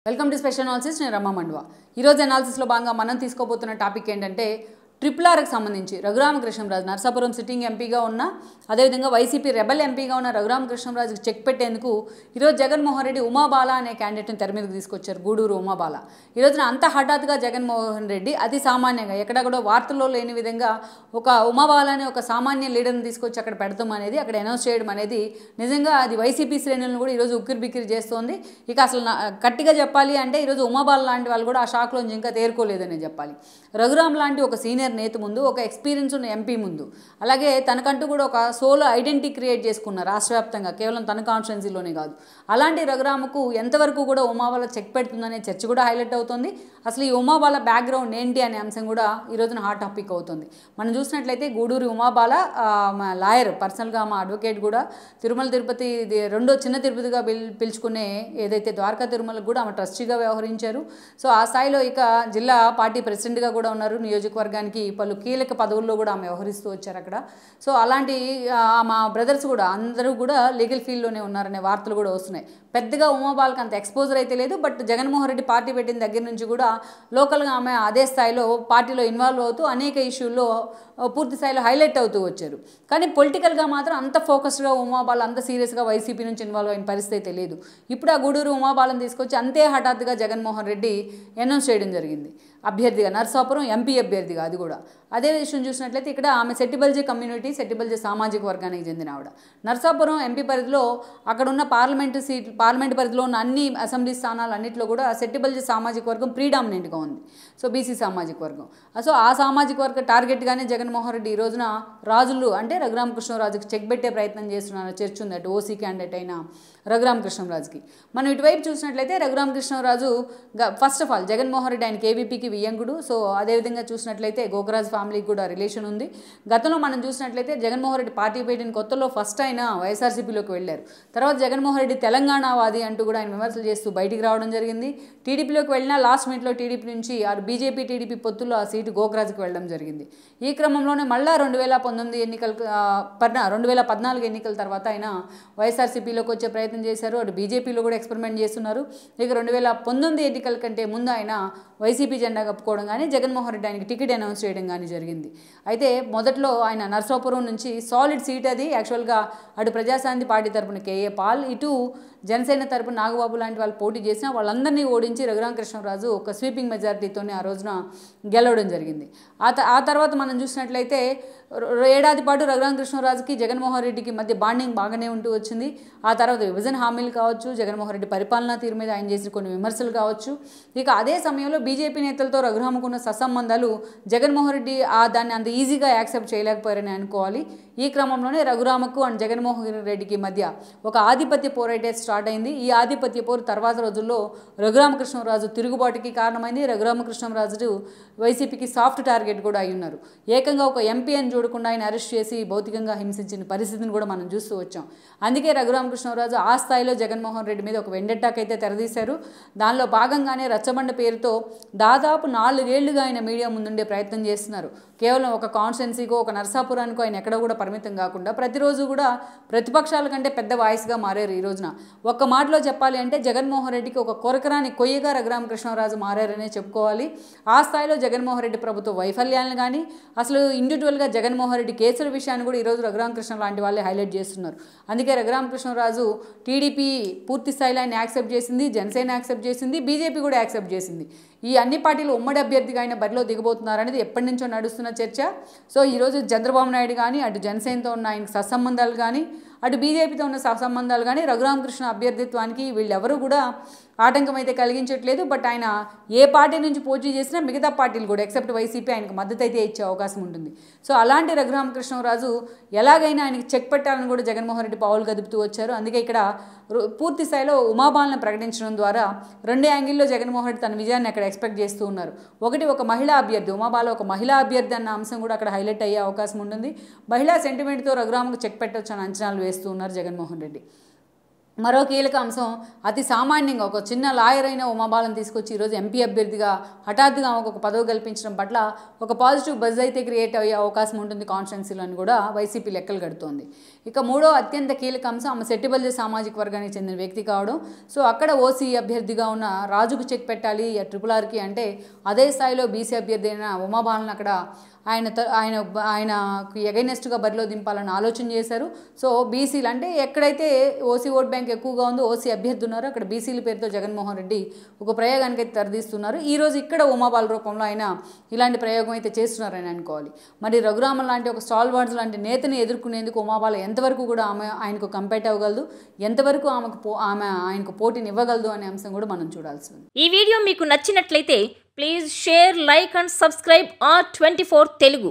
Welcome to special analysis నేను రమ్మ మండవ ఈ రోజు అనాలిసిస్ లో భాగంగా మనం తీసుకోబోతున్న టాపిక్ ఏంటంటే ట్రిపుల్ ఆర్ కి సంబంధించి రఘురామకృష్ణంరాజు నర్సాపురం సిట్టింగ్ ఎంపీగా ఉన్న అదేవిధంగా వైసీపీ రెబల్ ఎంపీగా ఉన్న రఘురామకృష్ణంరాజుకి చెక్ పెట్టేందుకు ఈరోజు జగన్మోహన్ రెడ్డి ఉమాబాల అనే క్యాండిడేట్ని తెర మీదకి తీసుకొచ్చారు. గూడూరు ఉమాబాల ఈ రోజున అంత హఠాత్తుగా జగన్మోహన్ రెడ్డి అతి సామాన్యంగా ఎక్కడెక్కడో వార్తల్లో లేని విధంగా ఒక ఉమాబాల అనే ఒక సామాన్య లీడర్ని తీసుకొచ్చి అక్కడ పెడతాం అనేది అక్కడ అనౌన్స్ చేయడం అనేది నిజంగా అది వైసీపీ శ్రేణులను కూడా ఈరోజు ఉక్కిరి బిక్కిరి చేస్తోంది. ఇక అసలు గట్టిగా చెప్పాలి అంటే ఈరోజు ఉమాబాల లాంటి వాళ్ళు కూడా ఆ షాక్లోంచి ఇంకా తేరుకోలేదని చెప్పాలి. రఘురామ్ లాంటి ఒక సీనియర్ నేత ముందు, ఒక ఎక్స్పీరియన్స్ ఉన్న ఎంపీ ముందు, అలాగే తనకంటూ కూడా ఒక సోలో ఐడెంటిటీ క్రియేట్ చేసుకున్నారు రాష్ట్ర వ్యాప్తంగా, కేవలం తన కాన్స్టిట్యున్సీలోనే కాదు. అలాంటి రఘురామ్కు ఎంతవరకు కూడా ఉమాబాల చెక్ పెడుతుందనే చర్చ కూడా హైలైట్ అవుతుంది. అసలు ఈ ఉమాబాల బ్యాక్గ్రౌండ్ ఏంటి అనే అంశం కూడా ఈ రోజున హాట్ టాపిక్ అవుతుంది. మనం చూసినట్లయితే గూడూరు ఉమాబాల మా లాయర్, పర్సనల్గా మా అడ్వకేట్ కూడా, తిరుమల తిరుపతి రెండో చిన్న తిరుపతిగా పిలుచుకునే ఏదైతే ద్వారకా తిరుమలకు కూడా ఆమె ట్రస్టీగా వ్యవహరించారు. సో ఆ స్థాయిలో ఇక జిల్లా పార్టీ ప్రెసిడెంట్గా కూడా ఉన్నారు. నియోజకవర్గానికి పలు కీలక పదవుల్లో కూడా ఆమె వ్యవహరిస్తూ వచ్చారు అక్కడ. సో అలాంటి మా బ్రదర్స్ కూడా అందరూ కూడా లీగల్ ఫీల్డ్లోనే ఉన్నారనే వార్తలు కూడా వస్తున్నాయి. పెద్దగా ఉమాబాలకు అంత ఎక్స్పోజర్ అయితే లేదు, బట్ జగన్మోహన్ రెడ్డి పార్టీ పెట్టిన దగ్గర నుంచి కూడా లోకల్గా ఆమె అదే స్థాయిలో పార్టీలో ఇన్వాల్వ్ అవుతూ అనేక ఇష్యూల్లో పూర్తి స్థాయిలో హైలైట్ అవుతూ వచ్చారు. కానీ పొలిటికల్గా మాత్రం అంత ఫోకస్డ్గా ఉమాబాల అంత సీరియస్గా వైసీపీ నుంచి ఇన్వాల్వ్ అయిన పరిస్థితి లేదు. ఇప్పుడు ఆ గూడూరు ఉమాబాలను తీసుకొచ్చి అంతే హఠాత్తుగా జగన్మోహన్ రెడ్డి అనౌన్స్ చేయడం జరిగింది అభ్యర్థిగా, నర్సాపురం ఎంపీ అభ్యర్థిగా. అది కూడా అదే విషయం చూసినట్లయితే ఇక్కడ ఆమె సెట్టిబల్జీ కమ్యూనిటీ, సెట్టిబల్జీ సామాజిక వర్గానికి చెందిన ఆవిడ. నర్సాపురం ఎంపీ పరిధిలో అక్కడ ఉన్న పార్లమెంట్ పరిధిలో ఉన్న అన్ని అసెంబ్లీ స్థానాలు అన్నింటిలో కూడా సెట్టిబల్జీ సామాజిక వర్గం ప్రీడామినెంట్గా ఉంది. సో బీసీ సామాజిక వర్గం. సో ఆ సామాజిక వర్గ టార్గెట్గానే జగన్మోహన్ రెడ్డి ఈ రోజున రాజులు అంటే రఘురామకృష్ణరాజుకి చెక్ పెట్టే ప్రయత్నం చేస్తున్న చర్చ ఉంది అటు ఓసీ క్యాండిడేట్ అయిన రఘురామకృష్ణరాజుకి. మనం ఇటువైపు చూసినట్లయితే Raghu Rama Krishna Raju first of all Jaganmohan Reddy ఆయనకి ఏవీపీకి వియ్యంగుడు. సో అదేవిధంగా చూసినట్లయితే గోకరాజు ఫ్యామిలీకి కూడా రిలేషన్ ఉంది. గతంలో మనం చూసినట్లయితే జగన్మోహన్ రెడ్డి పార్టీ పెట్టిన కొత్తలో ఫస్ట్ ఆయన వైఎస్ఆర్సీపీలోకి వెళ్ళారు. తర్వాత జగన్మోహన్ రెడ్డి తెలంగాణవాది అంటూ కూడా ఆయన విమర్శలు చేస్తూ బయటికి రావడం జరిగింది. టీడీపీలోకి వెళ్ళినా లాస్ట్ మినిట్లో టీడీపీ నుంచి బీజేపీ టీడీపీ పొత్తుల్లో ఆ సీటు గోకరాజుకి వెళ్ళడం జరిగింది. ఈ క్రమంలోనే మళ్ళా 2014 ఎన్నికల తర్వాత ఆయన వైఎస్ఆర్సీపీలోకి వచ్చే ప్రయత్నం చేశారు. అటు బీజేపీలో కూడా ఎక్స్పెరిమెంట్ చేస్తున్నారు. ఇక 2019 ఎన్నికల కంటే ముందు ఆయన వైసీపీ జెండా కప్పుకోవడం కానీ, జగన్మోహన్ రెడ్డి ఆయనకి టికెట్ అనౌన్స్ చేయడం కానీ జరిగింది. అయితే మొదట్లో ఆయన నర్సాపురం నుంచి సాలిడ్ సీట్ అది యాక్చువల్గా అటు ప్రజాశాంతి పార్టీ తరపున కేఏ పాల్, ఇటు జనసేన తరపున నాగబాబు లాంటి వాళ్ళు పోటీ చేసినా వాళ్ళందరినీ ఓడించి రఘురామకృష్ణరాజు ఒక స్వీపింగ్ మెజారిటీతోనే ఆ రోజున గెలవడం జరిగింది. ఆ తర్వాత మనం చూసినట్లయితే ఏడాది పాటు రఘురామకృష్ణరాజుకి జగన్మోహన్ రెడ్డికి మధ్య బాండింగ్ బాగానే ఉంటూ వచ్చింది. ఆ తర్వాత విభజన హామీలు కావచ్చు, జగన్మోహన్ రెడ్డి పరిపాలనా తీరు మీద ఆయన చేసిన కొన్ని విమర్శలు కావచ్చు, ఇక అదే సమయంలో బీజేపీ నేతలతో రఘురామకున్న సత్సంబంధాలు జగన్మోహన్ రెడ్డి దాన్ని అంత ఈజీగా యాక్సెప్ట్ చేయలేకపోయారని అనుకోవాలి. ఈ క్రమంలోనే రఘురామకు అండ్ జగన్మోహన్ రెడ్డికి మధ్య ఒక ఆధిపత్య పోరైతే స్టార్ట్ అయింది. ఈ ఆధిపత్య పోరు తర్వాత రోజుల్లో రఘురామకృష్ణరాజు తిరుగుబాటుకి కారణమైంది. రఘురామకృష్ణరాజు వైసీపీకి సాఫ్ట్ టార్గెట్ కూడా అయి ఉన్నారు. ఏకంగా ఒక ఎంపీ అని చూడకుండా ఆయన అరెస్ట్ చేసి భౌతికంగా హింసించిన పరిస్థితిని కూడా మనం చూస్తూ వచ్చాం. అందుకే రఘురామకృష్ణరాజు ఆ స్థాయిలో జగన్మోహన్ రెడ్డి మీద ఒక వెండెట్టాక్ అయితే తెరదీశారు. దానిలో భాగంగానే రచ్చబండ పేరుతో దాదాపు 4 ఏళ్లుగా ఆయన మీడియా ముందుండే ప్రయత్నం చేస్తున్నారు. కేవలం ఒక కాన్స్టిట్యున్సీకో ఒక నర్సాపురానికో ఆయన ఎక్కడ కూడా పరిమితం కాకుండా ప్రతిరోజు కూడా ప్రతిపక్షాల కంటే పెద్ద వాయిస్గా మారారు. ఈ రోజున ఒక్క మాటలో చెప్పాలి అంటే జగన్మోహన్ రెడ్డికి ఒక కొరకరాని కొయ్యగా రఘురామకృష్ణరాజు మారారనే చెప్పుకోవాలి. ఆ స్థాయిలో జగన్మోహన్ రెడ్డి ప్రభుత్వ వైఫల్యాలను కానీ, అసలు ఇండివిజువల్గా జగన్మోహన్ రెడ్డి కేసుల విషయాన్ని కూడా ఈరోజు రఘురామకృష్ణ లాంటి వాళ్ళే హైలైట్ చేస్తున్నారు. అందుకే రఘురామకృష్ణరాజు టీడీపీ పూర్తి స్థాయిలో ఆయన యాక్సెప్ట్ చేసింది, జనసేన యాక్సెప్ట్ చేసింది, బీజేపీ కూడా యాక్సెప్ట్ చేసింది. ఈ అన్ని పార్టీలు ఉమ్మడి అభ్యర్థిగా ఆయన బరిలో దిగబోతున్నారనేది ఎప్పటి నుంచో నడుస్తున్న చర్చ. సో ఈరోజు చంద్రబాబు నాయుడు కానీ, అటు జనసేనతో ఉన్న ఆయనకు సత్సంబంధాలు కానీ, అటు బీజేపీతో ఉన్న సత్సంబంధాలు కానీ రఘురామకృష్ణ అభ్యర్థిత్వానికి వీళ్ళెవరూ కూడా ఆటంకం అయితే కలిగించట్లేదు. బట్ ఆయన ఏ పార్టీ నుంచి పోటీ చేసినా మిగతా పార్టీలు కూడా ఎక్సెప్ట్ వైసీపీ ఆయనకు మద్దతు అయితే ఇచ్చే అవకాశం ఉంటుంది. సో అలాంటి రఘురామకృష్ణరాజు ఎలాగైనా ఆయనకి చెక్ పెట్టాలని కూడా జగన్మోహన్ రెడ్డి పావులు కదుపుతూ వచ్చారు. అందుకే ఇక్కడ పూర్తి స్థాయిలో ఉమాబాలను ప్రకటించడం ద్వారా 2 యాంగిల్లో జగన్మోహన్ రెడ్డి తన విజయాన్ని అక్కడ ఎక్స్పెక్ట్ చేస్తూ ఉన్నారు. ఒకటి, ఒక మహిళా అభ్యర్థి, ఉమాబాల ఒక మహిళా అభ్యర్థి అన్న అంశం కూడా అక్కడ హైలైట్ అయ్యే అవకాశం ఉంటుంది. మహిళా సెంటిమెంట్తో రఘురామకు చెక్ పెట్టొచ్చు అని అంచనాలు వేస్తూ ఉన్నారు జగన్మోహన్ రెడ్డి. మరో కీలక అంశం అతి సామాన్యంగా ఒక చిన్న లాయర్ అయిన ఉమాబాలను తీసుకొచ్చి ఈరోజు ఎంపీ అభ్యర్థిగా హఠాత్తుగా ఆమెకు ఒక పదవి కల్పించడం పట్ల ఒక పాజిటివ్ బజ్ అయితే క్రియేట్ అయ్యే అవకాశం ఉంటుంది కాన్స్టిట్యున్సీలో అని కూడా వైసీపీ లెక్కలు కడుతోంది. ఇక మూడో అత్యంత కీలక అంశం ఆమె సెట్టిబల్జీ సామాజిక వర్గానికి చెందిన వ్యక్తి కావడం. సో అక్కడ ఓసీ అభ్యర్థిగా ఉన్న రాజుకు చెక్ పెట్టాలి RRRకి అంటే అదే స్థాయిలో బీసీ అభ్యర్థి అయిన ఉమాబాలను అక్కడ ఆయనకు ఎగైనెస్ట్గా బరిలో దింపాలని ఆలోచన చేశారు. సో బీసీలు అంటే ఎక్కడైతే ఓసీ ఓట్ బ్యాంక్ ఎక్కువగా ఉందో ఓసీ అభ్యర్థి ఉన్నారో అక్కడ బీసీల పేరుతో జగన్మోహన్ రెడ్డి ఒక ప్రయోగానికి అయితే తెరదీస్తున్నారు. ఈరోజు ఇక్కడ ఉమాబాల రూపంలో ఆయన ఇలాంటి ప్రయోగం అయితే చేస్తున్నారని అనుకోవాలి. మరి రఘురామన్ లాంటి ఒక స్టాల్వార్డ్స్ లాంటి నేతని ఎదుర్కొనేందుకు ఉమాబాల ఎంతవరకు కూడా ఆయనకు కంపేట్ అవ్వగలదు, ఎంతవరకు ఆయనకు పోటీని ఇవ్వగలదు అనే అంశం కూడా మనం చూడాల్సి ఉంది. ఈ వీడియో మీకు నచ్చినట్లయితే please share, like and subscribe R24 Telugu.